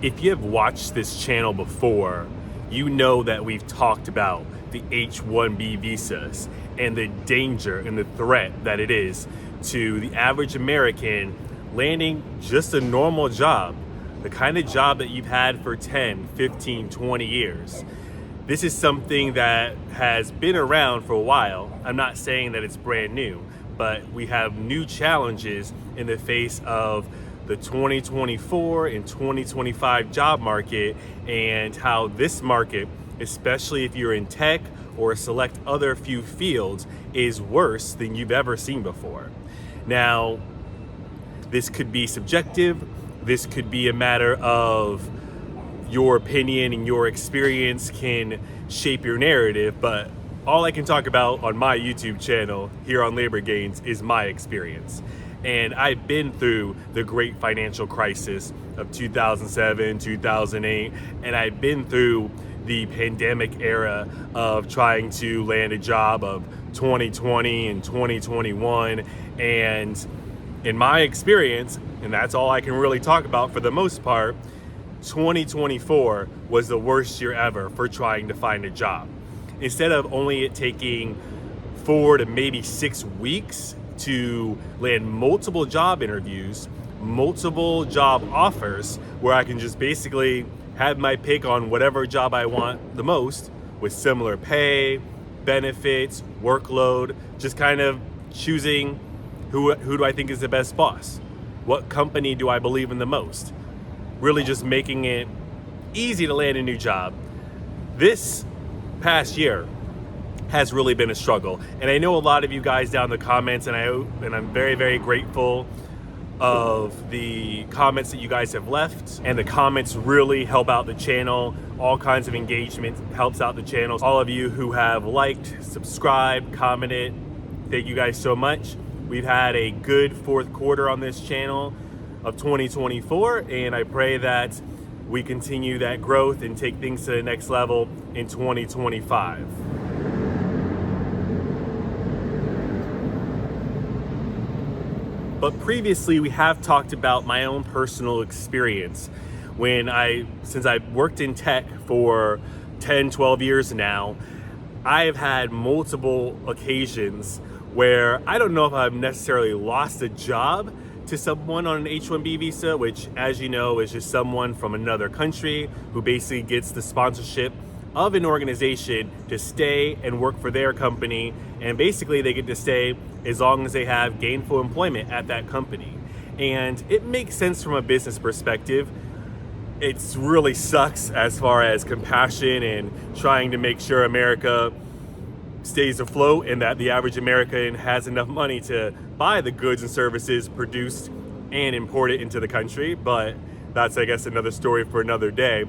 If you have watched this channel before, you know that we've talked about the H-1B visas and the danger and the threat that it is to the average American landing just a normal job, the kind of job that you've had for 10, 15, 20 years. This is something that has been around for a while. I'm not saying that it's brand new, but we have new challenges in the face of the 2024 and 2025 job market, and how this market, especially if you're in tech or select other few fields, is worse than you've ever seen before. Now, this could be subjective. This could be a matter of your opinion and your experience can shape your narrative, but all I can talk about on my YouTube channel here on Labor Gains is my experience. And I've been through the great financial crisis of 2007, 2008, and I've been through the pandemic era of trying to land a job of 2020 and 2021. And in my experience, and that's all I can really talk about for the most part, 2024 was the worst year ever for trying to find a job. Instead of only it taking 4 to maybe 6 weeks to land multiple job interviews, multiple job offers, where I can just basically have my pick on whatever job I want the most with similar pay, benefits, workload, just kind of choosing who do I think is the best boss? What company do I believe in the most? Really just making it easy to land a new job. This past year has really been a struggle. And I know a lot of you guys down in the comments, and I'm very, very grateful of the comments that you guys have left. And the comments really help out the channel. All kinds of engagement helps out the channel. All of you who have liked, subscribed, commented, thank you guys so much. We've had a good fourth quarter on this channel of 2024, and I pray that we continue that growth and take things to the next level in 2025. But previously, we have talked about my own personal experience since I've worked in tech for 10, 12 years now. I've had multiple occasions where I don't know if I've necessarily lost a job to someone on an H-1B visa, which, as you know, is just someone from another country who basically gets the sponsorship of an organization to stay and work for their company, and basically they get to stay as long as they have gainful employment at that company. And it makes sense from a business perspective. It really sucks as far as compassion and trying to make sure America stays afloat and that the average American has enough money to buy the goods and services produced and imported into the country. But that's, I guess, another story for another day.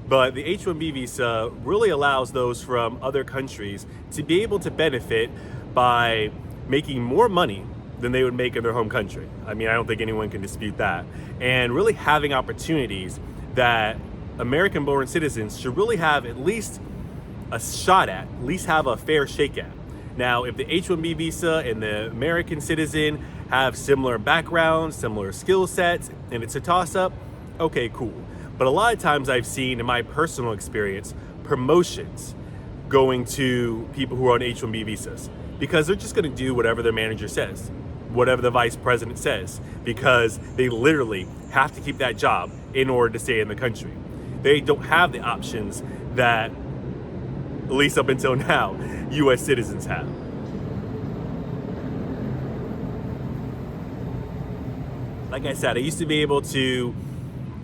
But the H-1B visa really allows those from other countries to be able to benefit by making more money than they would make in their home country. I mean, I don't think anyone can dispute that. And really having opportunities that American-born citizens should really have at least a shot at least have a fair shake at. Now, if the H-1B visa and the American citizen have similar backgrounds, similar skill sets, and it's a toss-up, okay, cool. But a lot of times I've seen in my personal experience promotions going to people who are on H-1B visas because they're just gonna do whatever their manager says, whatever the vice president says, because they literally have to keep that job in order to stay in the country. They don't have the options that, at least up until now, US citizens have. Like I said, I used to be able to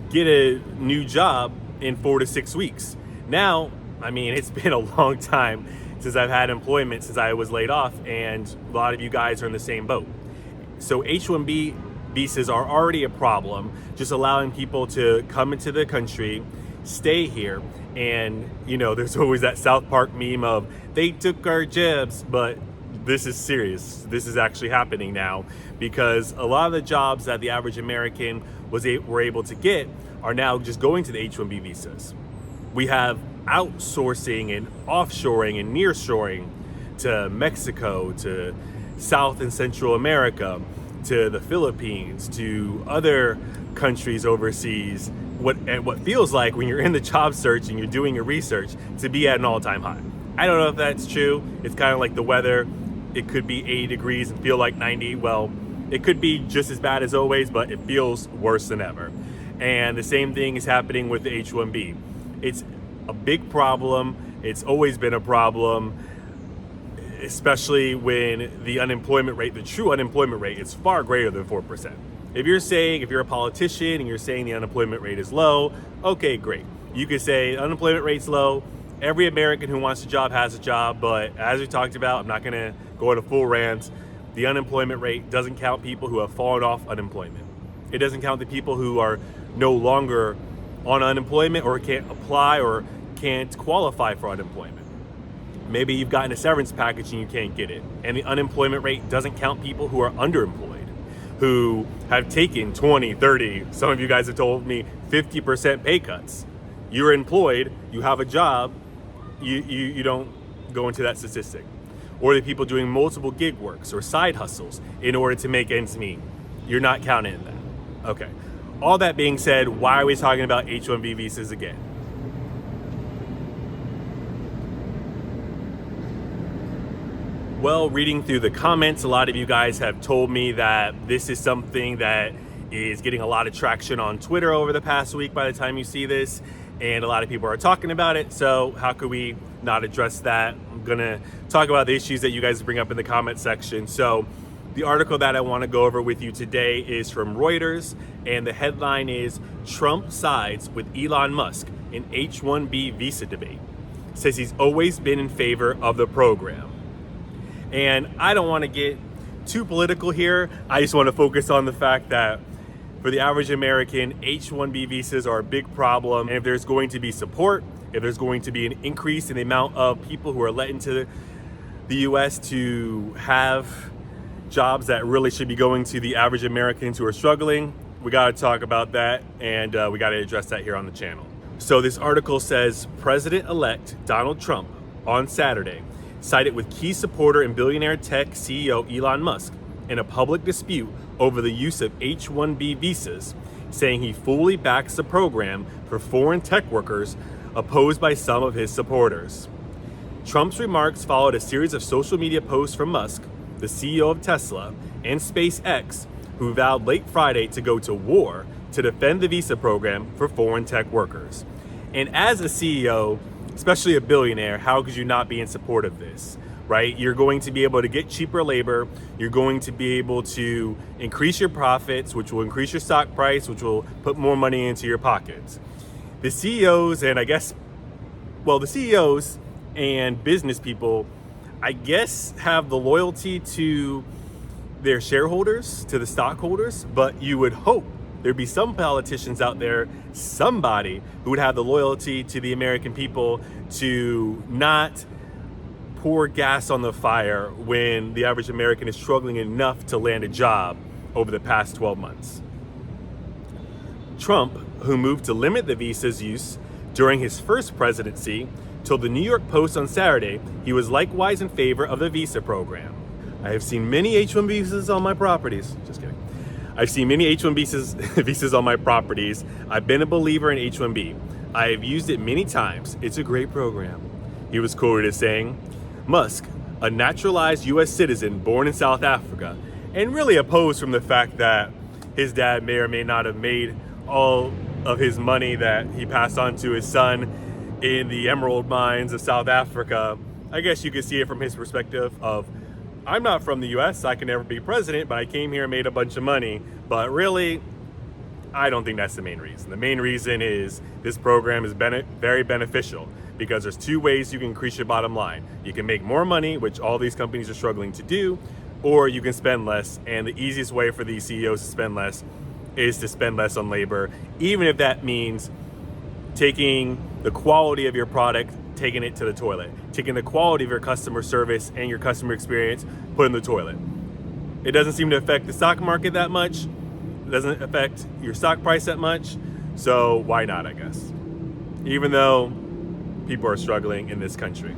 get a new job in 4 to 6 weeks. Now, I mean, it's been a long time since I've had employment, since I was laid off, and a lot of you guys are in the same boat. So H-1B visas are already a problem, just allowing people to come into the country, stay here. And, you know, there's always that South Park meme of, they took our jobs, but this is serious. This is actually happening now, because a lot of the jobs that the average American were able to get are now just going to the H-1B visas. We have outsourcing and offshoring and nearshoring to Mexico, to South and Central America, to the Philippines, to other countries overseas, what feels like when you're in the job search and you're doing your research to be at an all-time high. I don't know if that's true. It's kind of like the weather. It could be 80 degrees and feel like 90. Well, it could be just as bad as always, but it feels worse than ever. And the same thing is happening with the H-1B. It's a big problem. It's always been a problem, especially when the unemployment rate, the true unemployment rate, is far greater than 4%. If you're a politician and you're saying the unemployment rate is low, okay, great. You could say unemployment rate's low. Every American who wants a job has a job, but as we talked about, I'm not gonna go into full rant. The unemployment rate doesn't count people who have fallen off unemployment. It doesn't count the people who are no longer on unemployment or can't apply or can't qualify for unemployment. Maybe you've gotten a severance package and you can't get it. And the unemployment rate doesn't count people who are underemployed, who have taken 20, 30, some of you guys have told me 50% pay cuts. You're employed, you have a job, you don't go into that statistic. Or the people doing multiple gig works or side hustles in order to make ends meet. You're not counted in that. Okay. All that being said, why are we talking about H-1B visas again? Well, reading through the comments, a lot of you guys have told me that this is something that is getting a lot of traction on Twitter over the past week by the time you see this, and a lot of people are talking about it. So how could we not address that? I'm gonna talk about the issues that you guys bring up in the comment section. So the article that I want to go over with you today is from Reuters, and the headline is Trump sides with Elon Musk in H-1B visa debate. Says he's always been in favor of the program. And I don't want to get too political here. I just want to focus on the fact that for the average American, H-1B visas are a big problem. And if there's going to be support, if there's going to be an increase in the amount of people who are let into the US to have jobs that really should be going to the average Americans who are struggling, we got to talk about that, and we got to address that here on the channel. So this article says President-elect Donald Trump on Saturday sided with key supporter and billionaire tech CEO Elon Musk in a public dispute over the use of H-1B visas, saying he fully backs the program for foreign tech workers opposed by some of his supporters. Trump's remarks followed a series of social media posts from Musk, the CEO of Tesla, and SpaceX, who vowed late Friday to go to war to defend the visa program for foreign tech workers. And as a CEO, especially a billionaire, how could you not be in support of this, right? You're going to be able to get cheaper labor. You're going to be able to increase your profits, which will increase your stock price, which will put more money into your pockets. The CEOs and business people, I guess, have the loyalty to their shareholders, to the stockholders, but you would hope there'd be some politicians out there, somebody who would have the loyalty to the American people to not pour gas on the fire when the average American is struggling enough to land a job over the past 12 months. Trump, who moved to limit the visa's use during his first presidency, told the New York Post on Saturday he was likewise in favor of the visa program. I have seen many H-1B visas on my properties. Just kidding. I've seen many H-1B visas on my properties. I've been a believer in H-1B. I have used it many times. It's a great program. He was quoted as saying, Musk, a naturalized US citizen born in South Africa, and really opposed from the fact that his dad may or may not have made all of his money that he passed on to his son in the emerald mines of South Africa. I guess you could see it from his perspective of, I'm not from the US, I can never be president, but I came here and made a bunch of money. But really, I don't think that's the main reason. The main reason is this program is very beneficial because there's two ways you can increase your bottom line. You can make more money, which all these companies are struggling to do, or you can spend less. And the easiest way for these CEOs to spend less is to spend less on labor, even if that means taking the quality of your product, taking it to the toilet, taking the quality of your customer service and your customer experience, put in the toilet. It doesn't seem to affect the stock market that much. It doesn't affect your stock price that much. So why not, I guess? Even though people are struggling in this country.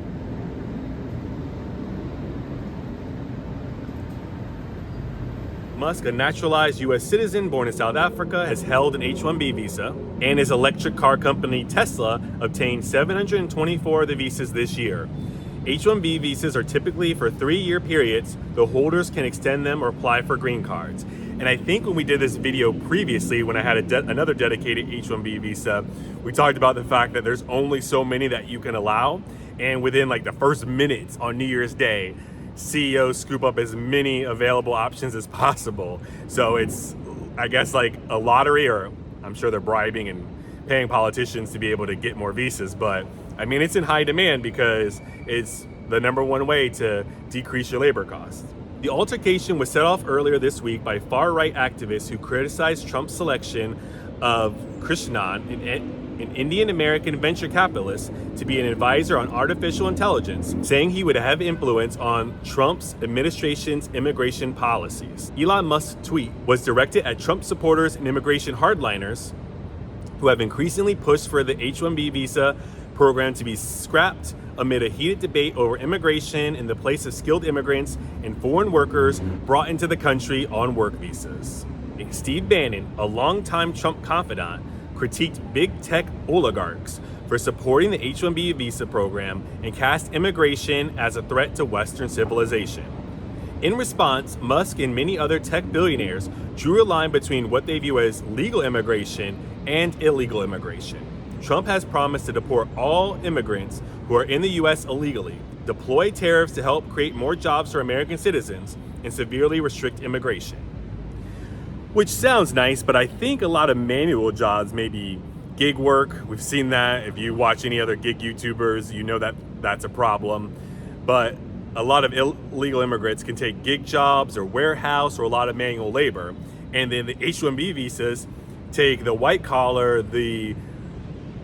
Musk, a naturalized U.S. citizen born in South Africa, has held an H-1B visa, and his electric car company Tesla obtained 724 of the visas this year. H-1B visas are typically for 3-year periods, though holders can extend them or apply for green cards. And I think when we did this video previously, when I had another dedicated H-1B visa, we talked about the fact that there's only so many that you can allow. And within like the first minutes on New Year's Day, CEOs scoop up as many available options as possible. So it's, I guess, like a lottery, or I'm sure they're bribing and paying politicians to be able to get more visas. But I mean, it's in high demand because it's the #1 way to decrease your labor costs. The altercation was set off earlier this week by far-right activists who criticized Trump's selection of Krishnan, an Indian-American venture capitalist, to be an advisor on artificial intelligence, saying he would have influence on Trump's administration's immigration policies. Elon Musk's tweet was directed at Trump supporters and immigration hardliners who have increasingly pushed for the H-1B visa program to be scrapped amid a heated debate over immigration in the place of skilled immigrants and foreign workers brought into the country on work visas. Steve Bannon, a longtime Trump confidant, critiqued big tech oligarchs for supporting the H-1B visa program and cast immigration as a threat to Western civilization. In response, Musk and many other tech billionaires drew a line between what they view as legal immigration and illegal immigration. Trump has promised to deport all immigrants who are in the U.S. illegally, deploy tariffs to help create more jobs for American citizens, and severely restrict immigration. Which sounds nice, but I think a lot of manual jobs, maybe gig work, we've seen that. If you watch any other gig YouTubers, you know that that's a problem. But a lot of illegal immigrants can take gig jobs or warehouse or a lot of manual labor. And then the H-1B visas take the white collar, the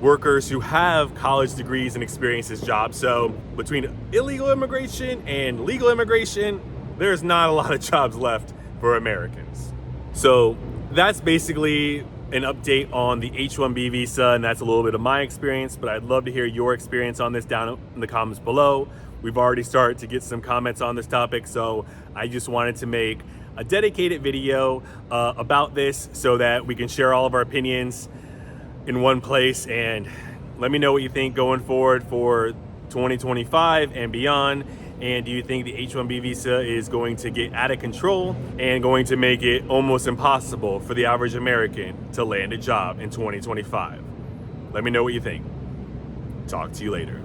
workers who have college degrees and experiences jobs. So between illegal immigration and legal immigration, there's not a lot of jobs left for Americans. So that's basically an update on the H-1B visa, and that's a little bit of my experience, but I'd love to hear your experience on this down in the comments below. We've already started to get some comments on this topic, so I just wanted to make a dedicated video about this so that we can share all of our opinions in one place. And let me know what you think going forward for 2025 and beyond. And do you think the H-1B visa is going to get out of control and going to make it almost impossible for the average American to land a job in 2025? Let me know what you think. Talk to you later.